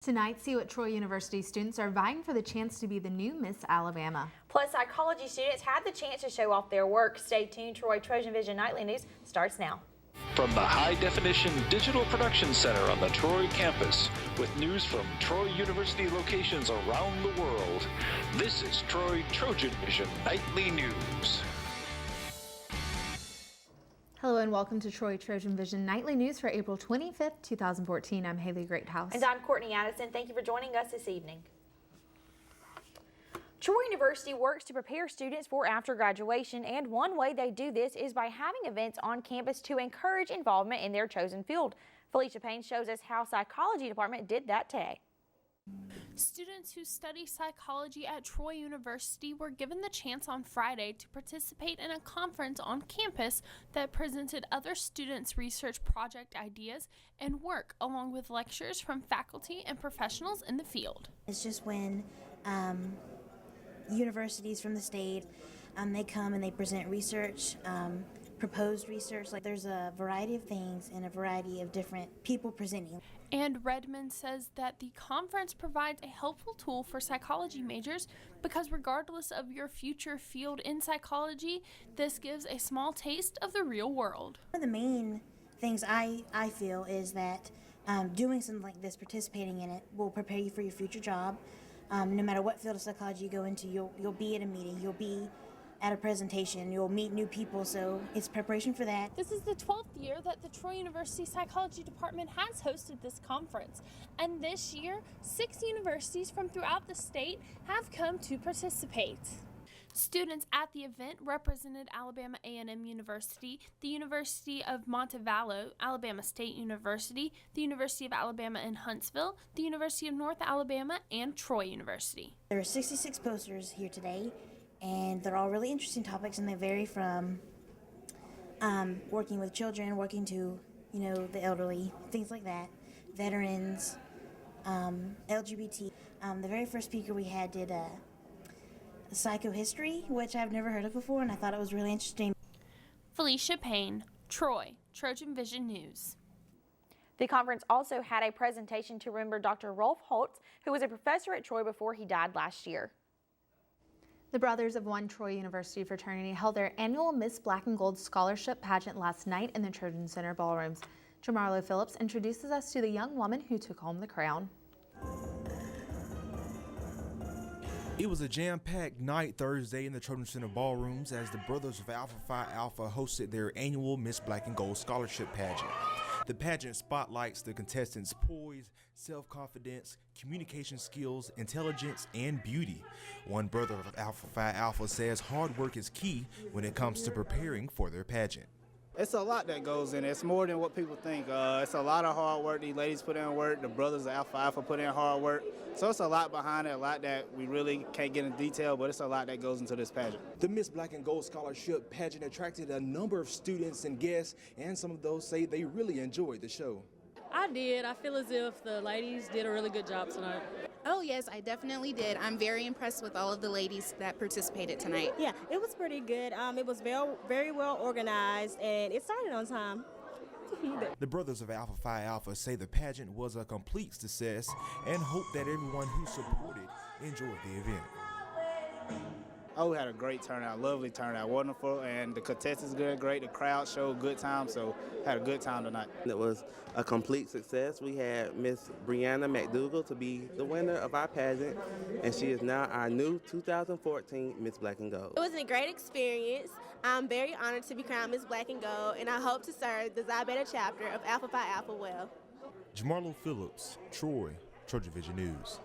Tonight, see what Troy University students are vying for the chance to be the new Miss Alabama. Plus, psychology students had the chance to show off their work. Stay tuned. TrojanVision Nightly News starts now. From the high-definition digital production center on the Troy campus, with news from Troy University locations around the world, this is TrojanVision Nightly News. Hello and welcome to TrojanVision Nightly News for April 25th, 2014. I'm Haley Greathouse. And I'm Courtney Addison. Thank you for joining us this evening. Troy University works to prepare students for after graduation, and one way they do this is by having events on campus to encourage involvement in their chosen field. Felicia Payne shows us how psychology department did that today. Students who study psychology at Troy University were given the chance on Friday to participate in a conference on campus that presented other students' research project ideas and work, along with lectures from faculty and professionals in the field. It's just when universities from the state, they come and they present research, proposed research. Like, there's a variety of things and a variety of different people presenting. And Redmond says that the conference provides a helpful tool for psychology majors because regardless of your future field in psychology, this gives a small taste of the real world. One of the main things I feel is that doing something like this, participating in it, will prepare you for your future job. No matter what field of psychology you go into, you'll be at a meeting, you'll be at a presentation, you'll meet new people, so it's preparation for that. This is the 12th year that the Troy University Psychology Department has hosted this conference, and this year 6 universities from throughout the state have come to participate. Students at the event represented Alabama A&M University, the University of Montevallo, Alabama State University, the University of Alabama in Huntsville, the University of North Alabama, and Troy University. There are 66 posters here today, and they're all really interesting topics, and they vary from working with children, working to, the elderly, things like that, veterans, LGBT. The very first speaker we had did psychohistory, which I've never heard of before, and I thought it was really interesting. Felicia Payne, Troy, TrojanVision News. The conference also had a presentation to remember Dr. Rolf Holtz, who was a professor at Troy before he died last year. The Brothers of One Troy University fraternity held their annual Miss Black and Gold Scholarship pageant last night in the Trojan Center ballrooms. Jamarlo Phillips introduces us to the young woman who took home the crown. It was a jam-packed night Thursday in the Trojan Center ballrooms as the Brothers of Alpha Phi Alpha hosted their annual Miss Black and Gold Scholarship pageant. The pageant spotlights the contestants' poise, self-confidence, communication skills, intelligence, and beauty. One brother of Alpha Phi Alpha says hard work is key when it comes to preparing for their pageant. It's a lot that goes in. It's more than what people think. It's a lot of hard work. These ladies put in work. The brothers of Alpha Alpha put in hard work. So it's a lot behind it, a lot that we really can't get in detail, but it's a lot that goes into this pageant. The Miss Black and Gold Scholarship pageant attracted a number of students and guests, and some of those say they really enjoyed the show. I did. I feel as if the ladies did a really good job tonight. Oh yes, I definitely did. I'm very impressed with all of the ladies that participated tonight. Yeah, it was pretty good. It was very well organized, and it started on time. The Brothers of Alpha Phi Alpha say the pageant was a complete success and hope that everyone who supported enjoyed the event. Oh, we had a great turnout, lovely turnout, wonderful, and the contestants did great. The crowd showed good time, so had a good time tonight. It was a complete success. We had Miss Brianna McDougall to be the winner of our pageant, and she is now our new 2014 Miss Black and Gold. It was a great experience. I'm very honored to be crowned Miss Black and Gold, and I hope to serve the Xi Beta chapter of Alpha Phi Alpha well. Jamarlo Phillips, Troy, TrojanVision News.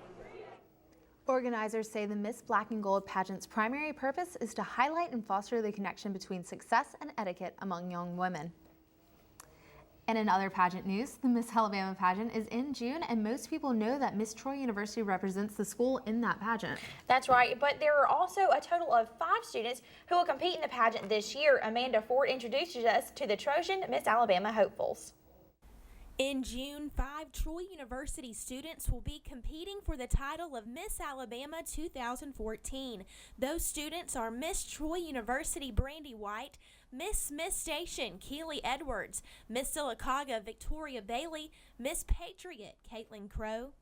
Organizers say the Miss Black and Gold pageant's primary purpose is to highlight and foster the connection between success and etiquette among young women. And in other pageant news, the Miss Alabama pageant is in June, and most people know that Miss Troy University represents the school in that pageant. That's right, but there are also a total of 5 students who will compete in the pageant this year. Amanda Ford introduces us to the Trojan Miss Alabama hopefuls. In June, 5 Troy University students will be competing for the title of Miss Alabama 2014. Those students are Miss Troy University Brandy White, Miss Smith Station Keely Edwards, Miss Sylacauga Victoria Bailey, Miss Patriot Caitlin Crow.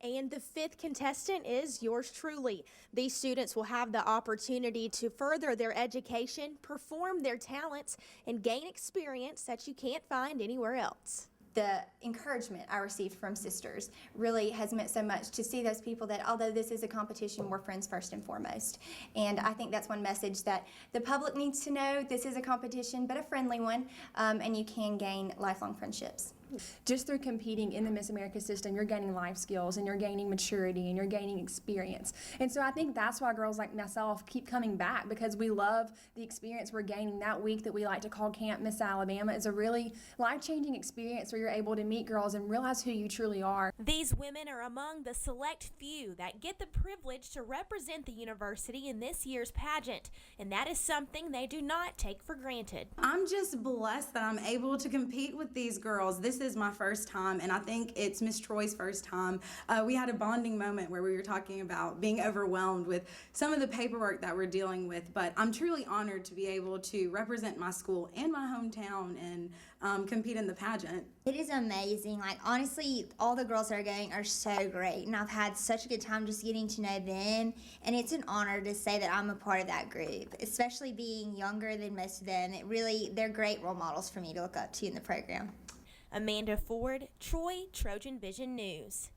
And the fifth contestant is yours truly. These students will have the opportunity to further their education, perform their talents, and gain experience that you can't find anywhere else. The encouragement I received from sisters really has meant so much to see those people that although this is a competition, we're friends first and foremost. And I think that's one message that the public needs to know. This is a competition, but a friendly one, and you can gain lifelong friendships. Just through competing in the Miss America system, you're gaining life skills and you're gaining maturity and you're gaining experience. And so I think that's why girls like myself keep coming back, because we love the experience we're gaining. That week that we like to call Camp Miss Alabama is a really life-changing experience where you're able to meet girls and realize who you truly are. These women are among the select few that get the privilege to represent the university in this year's pageant, and that is something they do not take for granted. I'm just blessed that I'm able to compete with these girls. This is my first time, and I think it's Miss Troy's first time. We had a bonding moment where we were talking about being overwhelmed with some of the paperwork that we're dealing with, but I'm truly honored to be able to represent my school and my hometown and compete in the pageant. It is amazing. Like, honestly, all the girls that are going are so great, and I've had such a good time just getting to know them, and it's an honor to say that I'm a part of that group, especially being younger than most of them. They're great role models for me to look up to in the program. Amanda Ford, Troy, TrojanVision News.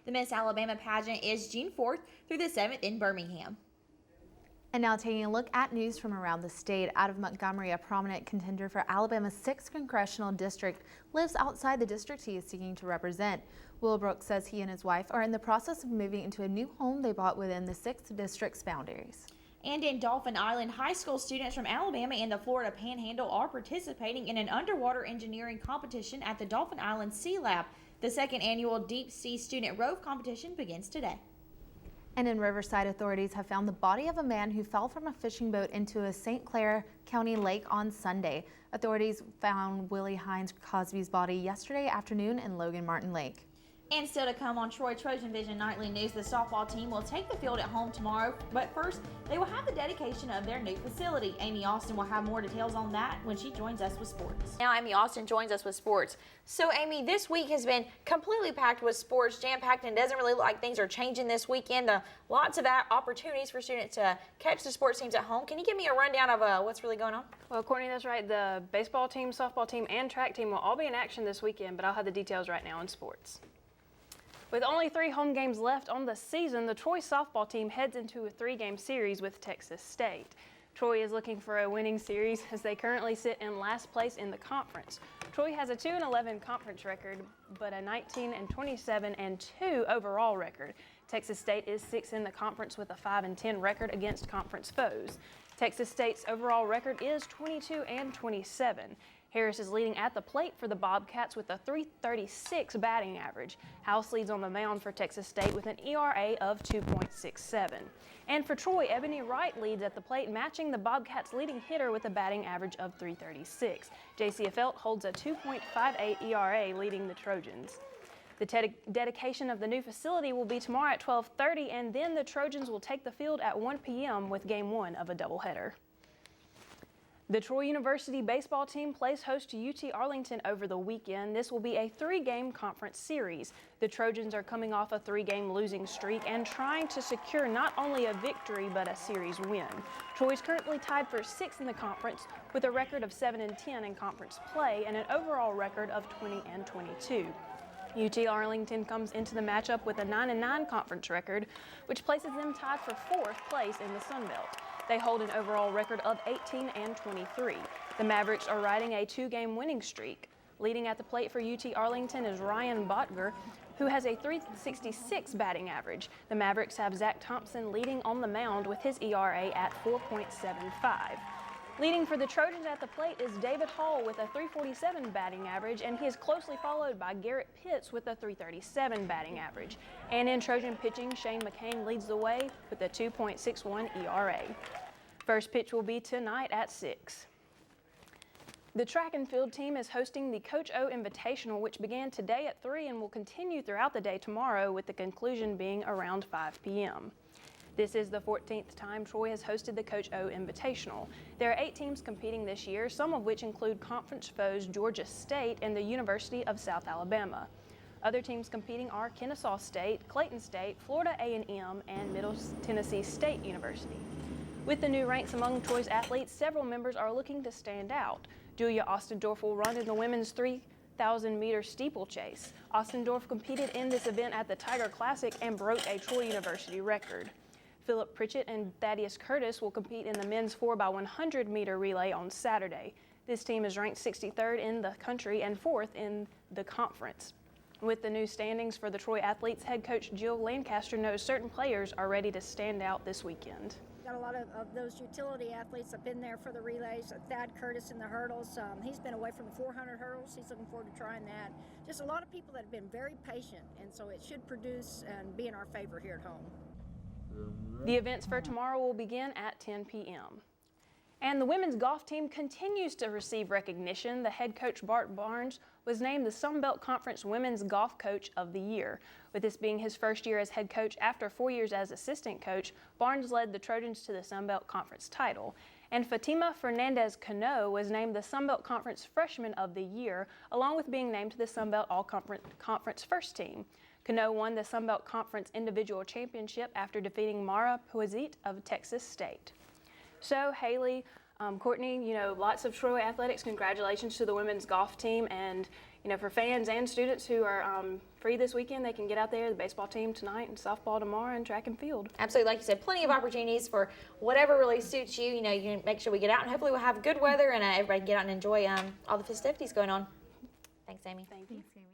The Miss Alabama pageant is June 4th through the 7th in Birmingham. And now taking a look at news from around the state. Out of Montgomery, a prominent contender for Alabama's 6th congressional district lives outside the district he is seeking to represent. Will Brooks says he and his wife are in the process of moving into a new home they bought within the 6th district's boundaries. And in Dolphin Island, high school students from Alabama and the Florida Panhandle are participating in an underwater engineering competition at the Dolphin Island Sea Lab. The second annual Deep Sea Student Rove competition begins today. And in Riverside, authorities have found the body of a man who fell from a fishing boat into a St. Clair County lake on Sunday. Authorities found Willie Hines Cosby's body yesterday afternoon in Logan Martin Lake. And still to come on Troy TrojanVision Nightly News, the softball team will take the field at home tomorrow, but first they will have the dedication of their new facility. Amy Austin will have more details on that when she joins us with sports. Now Amy Austin joins us with sports. So Amy, this week has been completely packed with sports, jam-packed, and it doesn't really look like things are changing this weekend. Lots of opportunities for students to catch the sports teams at home. Can you give me a rundown of what's really going on? Well, Courtney, that's right. The baseball team, softball team, and track team will all be in action this weekend, but I'll have the details right now in sports. With only 3 home games left on the season, the Troy softball team heads into a 3-game series with Texas State. Troy is looking for a winning series as they currently sit in last place in the conference. Troy has a 2-11 conference record, but a 19-27-2 overall record. Texas State is 6th in the conference with a 5-10 record against conference foes. Texas State's overall record is 22-27. Harris is leading at the plate for the Bobcats with a .336 batting average. House leads on the mound for Texas State with an ERA of 2.67. And for Troy, Ebony Wright leads at the plate, matching the Bobcats' leading hitter with a batting average of .336. JC Felt holds a 2.58 ERA, leading the Trojans. The dedication of the new facility will be tomorrow at 12:30, and then the Trojans will take the field at 1 p.m. with Game 1 of a doubleheader. The Troy University baseball team plays host to UT Arlington over the weekend. This will be a 3-game conference series. The Trojans are coming off a 3-game losing streak and trying to secure not only a victory but a series win. Troy is currently tied for 6th in the conference with a record of 7-10 in conference play and an overall record of 20-22. UT Arlington comes into the matchup with a 9-9 conference record, which places them tied for 4th place in the Sun Belt. They hold an overall record of 18-23. The Mavericks are riding a 2-game winning streak. Leading at the plate for UT Arlington is Ryan Botger, who has a .366 batting average. The Mavericks have Zach Thompson leading on the mound with his ERA at 4.75. Leading for the Trojans at the plate is David Hall with a .347 batting average, and he is closely followed by Garrett Pitts with a .337 batting average. And in Trojan pitching, Shane McCain leads the way with a 2.61 ERA. First pitch will be tonight at 6. The track and field team is hosting the Coach O Invitational, which began today at 3 and will continue throughout the day tomorrow, with the conclusion being around 5 p.m. This is the 14th time Troy has hosted the Coach O Invitational. There are 8 teams competing this year, some of which include conference foes Georgia State and the University of South Alabama. Other teams competing are Kennesaw State, Clayton State, Florida A&M, and Middle Tennessee State University. With the new ranks among Troy's athletes, several members are looking to stand out. Julia Ostendorf will run in the women's 3,000-meter steeplechase. Ostendorf competed in this event at the Tiger Classic and broke a Troy University record. Philip Pritchett and Thaddeus Curtis will compete in the men's 4x100-meter relay on Saturday. This team is ranked 63rd in the country and 4th in the conference. With the new standings for the Troy athletes, head coach Jill Lancaster knows certain players are ready to stand out this weekend. Got a lot of those utility athletes have been there for the relays. Thad Curtis in the hurdles. He's been away from the 400 hurdles. He's looking forward to trying that. Just a lot of people that have been very patient, and so it should produce and be in our favor here at home. The events for tomorrow will begin at 10 p.m. And the women's golf team continues to receive recognition. The head coach, Bart Barnes, was named the Sun Belt Conference Women's Golf Coach of the Year. With this being his first year as head coach after 4 years as assistant coach, Barnes led the Trojans to the Sun Belt Conference title. And Fatima Fernandez-Cano was named the Sun Belt Conference Freshman of the Year, along with being named to the Sun Belt All-Conference First Team. Cano won the Sun Belt Conference Individual Championship after defeating Mara Puazit of Texas State. So, Haley, Courtney, lots of Troy athletics. Congratulations to the women's golf team. And, for fans and students who are free this weekend, they can get out there, the baseball team tonight and softball tomorrow and track and field. Absolutely. Like you said, plenty of opportunities for whatever really suits you. You make sure we get out, and hopefully we'll have good weather and everybody can get out and enjoy all the festivities going on. Thanks, Amy. Thank you. Thanks, Amy.